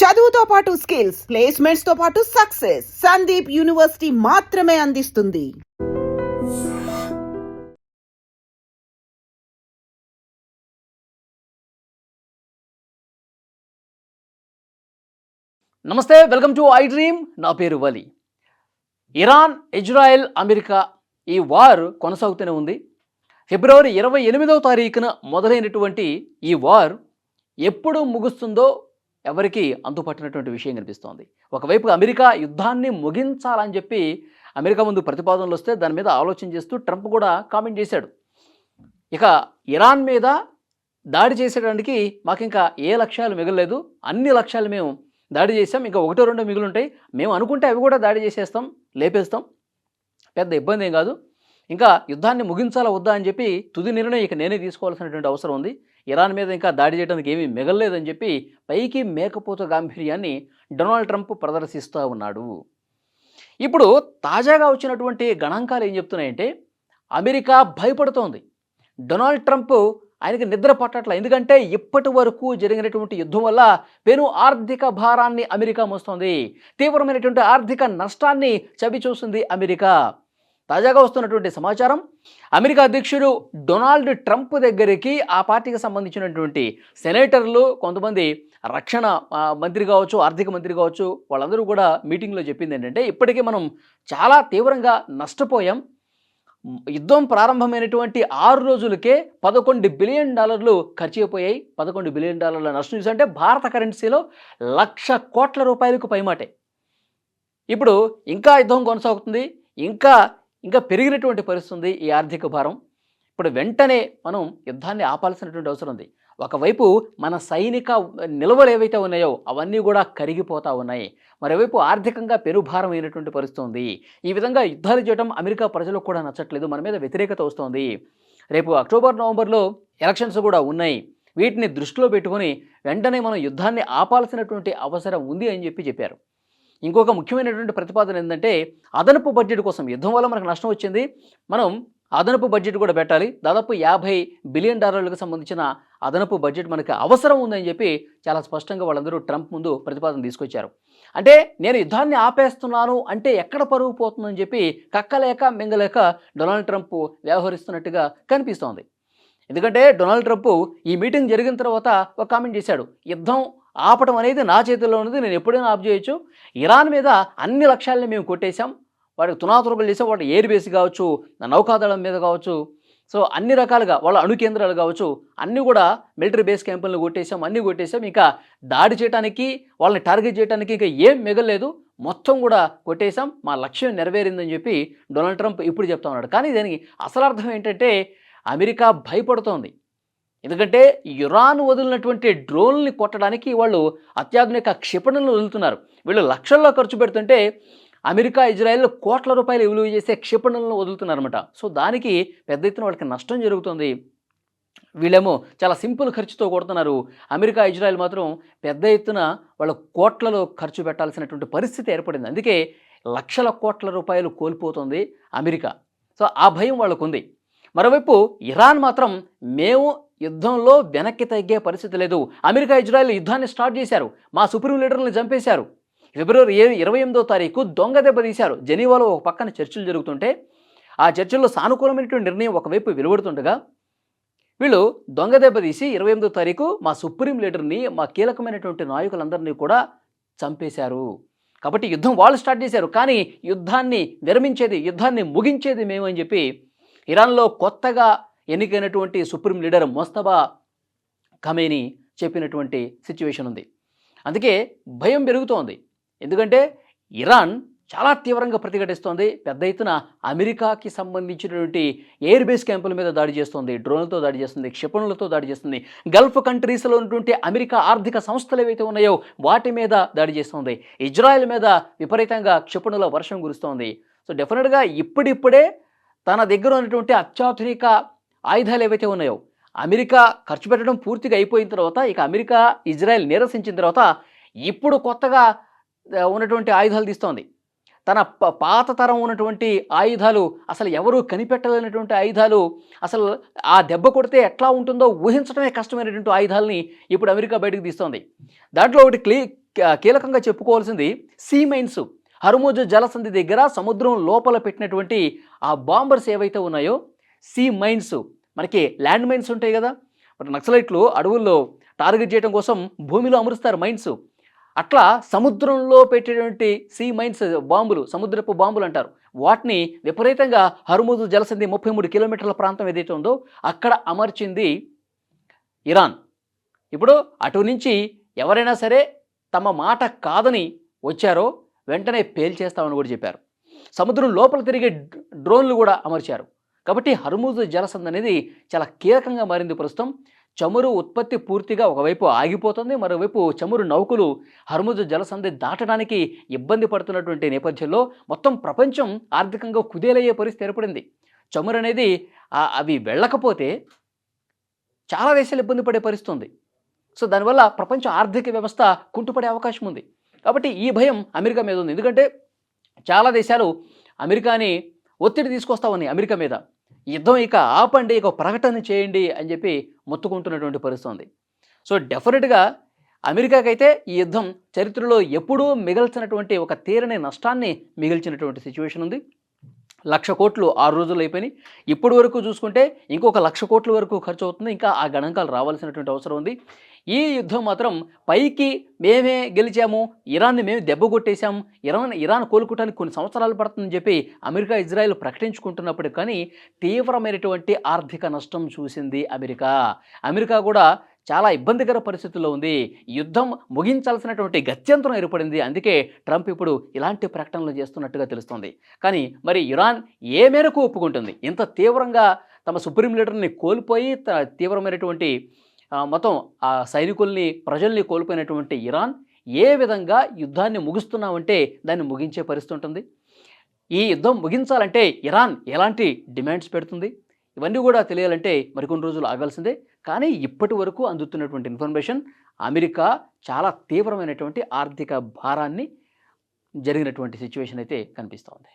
చదువుతో పాటు skills, placements తో పాటు సక్సెస్ సందీప్ యూనివర్సిటీ మాత్రమే అందిస్తుంది. నమస్తే, వెల్కమ్ టు ఐ డ్రీమ్. నా పేరు వలి. ఇరాన్, ఇజ్రాయెల్, అమెరికా ఈ వార్ కొనసాగుతూనే ఉంది. ఫిబ్రవరి 28వ తారీఖున మొదలైనటువంటి ఈ వార్ ఎప్పుడు ముగుస్తుందో ఎవరికి అంతుపట్టినటువంటి విషయం కనిపిస్తోంది. ఒకవైపు అమెరికా యుద్ధాన్ని ముగించాలని చెప్పి అమెరికా ముందు ప్రతిపాదనలు వస్తే దాని మీద ఆలోచన చేస్తూ ట్రంప్ కూడా కామెంట్ చేశాడు. ఇక ఇరాన్ మీద దాడి చేసేటానికి మాకు ఇంకా ఏ లక్ష్యాలు మిగలలేదు, అన్ని లక్ష్యాలు మేము దాడి చేసాం, ఇంకా ఒకటో రెండో మిగులుంటాయి, మేము అనుకుంటే అవి కూడా దాడి చేసేస్తాం, లేపేస్తాం, పెద్ద ఇబ్బంది ఏం కాదు, ఇంకా యుద్ధాన్ని ముగించాలా వద్దా అని చెప్పి తుది నిర్ణయం ఇక నేనే తీసుకోవాల్సినటువంటి అవసరం ఉంది, ఇరాన్ మీద ఇంకా దాడి చేయడానికి ఏమీ మిగలలేదని చెప్పి పైకి మేకపోత గాంభీర్యాన్ని డొనాల్డ్ ట్రంప్ ప్రదర్శిస్తూ ఉన్నాడు. ఇప్పుడు తాజాగా వచ్చినటువంటి గణాంకాలు ఏం చెప్తున్నాయంటే అమెరికా భయపడుతోంది. డొనాల్డ్ ట్రంప్ ఆయనకి నిద్ర పట్టట్ల. ఎందుకంటే ఇప్పటి వరకు జరిగినటువంటి యుద్ధం వల్ల పెను ఆర్థిక భారాన్ని అమెరికా మోస్తోంది, తీవ్రమైనటువంటి ఆర్థిక నష్టాన్ని చవిచూసింది అమెరికా. తాజాగా వస్తున్నటువంటి సమాచారం, అమెరికా అధ్యక్షుడు డొనాల్డ్ ట్రంప్ దగ్గరికి ఆ పార్టీకి సంబంధించినటువంటి సెనేటర్లు, కొంతమంది రక్షణ మంత్రి కావచ్చు, ఆర్థిక మంత్రి కావచ్చు, వాళ్ళందరూ కూడా మీటింగ్లో చెప్పింది ఏంటంటే ఇప్పటికే మనం చాలా తీవ్రంగా నష్టపోయాం, యుద్ధం ప్రారంభమైనటువంటి 6 రోజులకే $11 బిలియన్ ఖర్చు అయిపోయాయి. $11 బిలియన్ నష్టం చూసంటే భారత కరెన్సీలో ₹1,00,00,00,000 పైమాటే. ఇప్పుడు ఇంకా యుద్ధం కొనసాగుతుంది, ఇంకా పెరిగినటువంటి పరిస్థితి ఉంది ఈ ఆర్థిక భారం. ఇప్పుడు వెంటనే మనం యుద్ధాన్ని ఆపాల్సినటువంటి అవసరం ఉంది. ఒకవైపు మన సైనిక నిల్వలు ఏవైతే ఉన్నాయో అవన్నీ కూడా కరిగిపోతూ ఉన్నాయి, మరోవైపు ఆర్థికంగా పెనుభారమైనటువంటి పరిస్థితి ఉంది. ఈ విధంగా యుద్ధాలు చేయడం అమెరికా ప్రజలకు కూడా నచ్చట్లేదు, మన మీద వ్యతిరేకత వస్తుంది. రేపు అక్టోబర్, నవంబర్లో ఎలక్షన్స్ కూడా ఉన్నాయి. వీటిని దృష్టిలో పెట్టుకొని వెంటనే మనం యుద్ధాన్ని ఆపాల్సినటువంటి అవసరం ఉంది అని చెప్పారు. ఇంకొక ముఖ్యమైనటువంటి ప్రతిపాదన ఏంటంటే అదనపు బడ్జెట్ కోసం, యుద్ధం వల్ల మనకు నష్టం వచ్చింది, మనం అదనపు బడ్జెట్ కూడా పెట్టాలి, దాదాపు $50 బిలియన్ సంబంధించిన అదనపు బడ్జెట్ మనకు అవసరం ఉందని చెప్పి చాలా స్పష్టంగా వాళ్ళందరూ ట్రంప్ ముందు ప్రతిపాదన తీసుకొచ్చారు. అంటే నేను యుద్ధాన్ని ఆపేస్తున్నాను అంటే ఎక్కడ పరుగు పోతుందని చెప్పి కక్కలేక మింగలేక డొనాల్డ్ ట్రంప్ వ్యవహరిస్తున్నట్టుగా కనిపిస్తోంది. ఎందుకంటే డొనాల్డ్ ట్రంప్ ఈ మీటింగ్ జరిగిన తర్వాత ఒక కామెంట్ చేశాడు, యుద్ధం ఆపడం అనేది నా చేతుల్లో ఉన్నది, నేను ఎప్పుడైనా ఆఫ్ చేయొచ్చు, ఇరాన్ మీద అన్ని లక్ష్యాలని మేము కొట్టేశాం, వాడికి తునాతురకలు చేసాం, వాటి ఎయిర్ బేస్ కావచ్చు, నౌకాదళం మీద కావచ్చు, సో అన్ని రకాలుగా వాళ్ళ అణు కేంద్రాలు కావచ్చు, అన్నీ కూడా మిలిటరీ బేస్ క్యాంపులను కొట్టేసాం, అన్నీ కొట్టేసాం, ఇంకా దాడి చేయడానికి వాళ్ళని టార్గెట్ చేయడానికి ఇంకా ఏం మిగలలేదు, మొత్తం కూడా కొట్టేశాం, మా లక్ష్యం నెరవేరిందని చెప్పి డొనాల్డ్ ట్రంప్ ఇప్పుడు చెప్తా ఉన్నాడు. కానీ దానికి అసలు అర్థం ఏంటంటే అమెరికా భయపడుతోంది. ఎందుకంటే ఇరాన్ వదిలినటువంటి డ్రోన్లని కొట్టడానికి వాళ్ళు అత్యాధునిక క్షిపణులను వదులుతున్నారు. వీళ్ళు లక్షల్లో ఖర్చు పెడుతుంటే అమెరికా, ఇజ్రాయెల్ కోట్ల రూపాయలు విలువ చేసే క్షిపణులను వదులుతున్నారన్నమాట. సో దానికి పెద్ద ఎత్తున వాళ్ళకి నష్టం జరుగుతుంది. వీళ్ళేమో చాలా సింపుల్ ఖర్చుతో కొడుతున్నారు, అమెరికా, ఇజ్రాయెల్ మాత్రం పెద్ద ఎత్తున వాళ్ళ కోట్లలో ఖర్చు పెట్టాల్సినటువంటి పరిస్థితి ఏర్పడింది. అందుకే లక్షల కోట్ల రూపాయలు కోల్పోతుంది అమెరికా. సో ఆ భయం వాళ్ళకు ఉంది. మరోవైపు ఇరాన్ మాత్రం మేము యుద్ధంలో వెనక్కి తగ్గే పరిస్థితి లేదు, అమెరికా, ఇజ్రాయెల్ యుద్ధాన్ని స్టార్ట్ చేశారు, మా సుప్రీం లీడర్లను చంపేశారు, ఫిబ్రవరి 28వ తారీఖు దొంగ దెబ్బ తీశారు. జెనీవాలో ఒక పక్కన చర్చలు జరుగుతుంటే ఆ చర్చల్లో సానుకూలమైనటువంటి నిర్ణయం ఒకవైపు వెలువడుతుండగా వీళ్ళు దొంగ దెబ్బ తీసి 28వ తారీఖు మా సుప్రీం లీడర్ని, మా కీలకమైనటువంటి నాయకులందరినీ కూడా చంపేశారు. కాబట్టి యుద్ధం వాళ్ళు స్టార్ట్ చేశారు, కానీ యుద్ధాన్ని విరమించేది, యుద్ధాన్ని ముగించేది మేము అని చెప్పి ఇరాన్లో కొత్తగా ఎన్నికైనటువంటి సుప్రీం లీడర్ మోస్తఫా ఖమేనీ చెప్పినటువంటి సిచ్యువేషన్ ఉంది. అందుకే భయం పెరుగుతోంది. ఎందుకంటే ఇరాన్ చాలా తీవ్రంగా ప్రతిఘటిస్తోంది, పెద్ద ఎత్తున అమెరికాకి సంబంధించినటువంటి ఎయిర్ బేస్ క్యాంపుల మీద దాడి చేస్తుంది, డ్రోన్లతో దాడి చేస్తుంది, క్షిపణులతో దాడి చేస్తుంది, గల్ఫ్ కంట్రీస్లో ఉన్నటువంటి అమెరికా ఆర్థిక సంస్థలు ఏవైతే ఉన్నాయో వాటి మీద దాడి చేస్తుంది, ఇజ్రాయెల్ మీద విపరీతంగా క్షిపణుల వర్షం కురుస్తోంది. సో డెఫినెట్గా ఇప్పుడిప్పుడే తన దగ్గర ఉన్నటువంటి అత్యాధునిక ఆయుధాలు ఏవైతే ఉన్నాయో అమెరికా ఖర్చు పెట్టడం పూర్తిగా అయిపోయిన తర్వాత, ఇక అమెరికా, ఇజ్రాయెల్ నిరసించిన తర్వాత ఇప్పుడు కొత్తగా ఉన్నటువంటి ఆయుధాలు తీస్తోంది. తన పాత తరం ఉన్నటువంటి ఆయుధాలు, అసలు ఎవరు కనిపెట్టలేనటువంటి ఆయుధాలు, అసలు ఆ దెబ్బ కొడితే ఎట్లా ఉంటుందో ఊహించడమే కష్టమైనటువంటి ఆయుధాలని ఇప్పుడు అమెరికా బయటకు తీస్తోంది. దాంట్లో ఒకటి కీలకంగా చెప్పుకోవాల్సింది సీ మైన్స్. హర్ముజ్ జలసంధి దగ్గర సముద్రం లోపల పెట్టినటువంటి ఆ బాంబర్స్ ఏవైతే ఉన్నాయో సీ మైన్స్, మనకి ల్యాండ్ మైన్స్ ఉంటాయి కదా, మరి నక్సలైట్లు అడవుల్లో టార్గెట్ చేయడం కోసం భూమిలో అమరుస్తారు మైన్స్. అట్లా సముద్రంలో పెట్టేటువంటి సీ మైన్స్ బాంబులు, సముద్రపు బాంబులు అంటారు, వాటిని విపరీతంగా హర్ముజ్ జలసంధి 33 కిలోమీటర్ల ప్రాంతం ఏదైతే ఉందో అక్కడ అమర్చింది ఇరాన్. ఇప్పుడు అటు నుంచి ఎవరైనా సరే తమ మాట కాదని వచ్చారో వెంటనే పేల్చేస్తామని కూడా చెప్పారు. సముద్రం లోపల తిరిగే డ్రోన్లు కూడా అమర్చారు. కాబట్టి హర్ముజ్ జలసంధి అనేది చాలా కీలకంగా మారింది ప్రస్తుతం. చమురు ఉత్పత్తి పూర్తిగా ఒకవైపు ఆగిపోతుంది, మరోవైపు చమురు నౌకలు హర్ముజ్ జలసంధి దాటడానికి ఇబ్బంది పడుతున్నటువంటి నేపథ్యంలో మొత్తం ప్రపంచం ఆర్థికంగా కుదేలయ్యే పరిస్థితి ఏర్పడింది. చమురు అనేది అవి వెళ్ళకపోతే చాలా దేశాలు ఇబ్బంది పడే పరిస్థితి ఉంది. సో దానివల్ల ప్రపంచ ఆర్థిక వ్యవస్థ కుంటుపడే అవకాశం ఉంది. కాబట్టి ఈ భయం అమెరికా మీద ఉంది. ఎందుకంటే చాలా దేశాలు అమెరికాని ఒత్తిడి తీసుకొస్తామని అమెరికా మీద, యుద్ధం ఇక ఆపండి, ఇక ప్రకటన చేయండి అని చెప్పి మొత్తుకుంటున్నటువంటి పరిస్థితి ఉంది. సో డెఫినెట్గా అమెరికాకైతే ఈ యుద్ధం చరిత్రలో ఎప్పుడూ మిగల్చినటువంటి ఒక తీరని నష్టాన్ని మిగిల్చినటువంటి సిచ్యువేషన్ ఉంది. 1,00,000 కోట్లు 6 రోజులు అయిపోయినాయి. ఇప్పటి వరకు చూసుకుంటే ఇంకొక 1,00,000 కోట్ల వరకు ఖర్చు అవుతుంది. ఇంకా ఆ గణాంకాలు రావాల్సినటువంటి అవసరం ఉంది. ఈ యుద్ధం మాత్రం పైకి మేమే గెలిచాము, ఇరాన్ని మేము దెబ్బ కొట్టేశాము, ఇరాన్ కోలుకోవడానికి కొన్ని సంవత్సరాలు పడుతుందని చెప్పి అమెరికా, ఇజ్రాయెల్ ప్రకటించుకుంటున్నప్పుడు కానీ తీవ్రమైనటువంటి ఆర్థిక నష్టం చూసింది అమెరికా. అమెరికా కూడా చాలా ఇబ్బందికర పరిస్థితుల్లో ఉంది. యుద్ధం ముగించాల్సినటువంటి గత్యంతరం ఏర్పడింది. అందుకే ట్రంప్ ఇప్పుడు ఇలాంటి ప్రకటనలు చేస్తున్నట్టుగా తెలుస్తోంది. కానీ మరి ఇరాన్ ఏ మేరకు ఒప్పుకుంటుంది? ఇంత తీవ్రంగా తమ సుప్రీం లీడర్ని కోల్పోయి తీవ్రమైనటువంటి మొత్తం ఆ సైనికుల్ని, ప్రజల్ని కోల్పోయినటువంటి ఇరాన్ ఏ విధంగా యుద్ధాన్ని ముగిస్తున్నామంటే దాన్ని ముగించే పరిస్థితి ఉంటుంది? ఈ యుద్ధం ముగించాలంటే ఇరాన్ ఎలాంటి డిమాండ్స్ పెడుతుంది? ఇవన్నీ కూడా తెలియాలంటే మరికొన్ని రోజులు ఆగాల్సిందే. కానీ ఇప్పటి వరకు అందుతున్నటువంటి ఇన్ఫర్మేషన్ అమెరికా చాలా తీవ్రమైనటువంటి ఆర్థిక భారాన్ని జరిగినటువంటి సిచ్యువేషన్ అయితే కనిపిస్తోంది.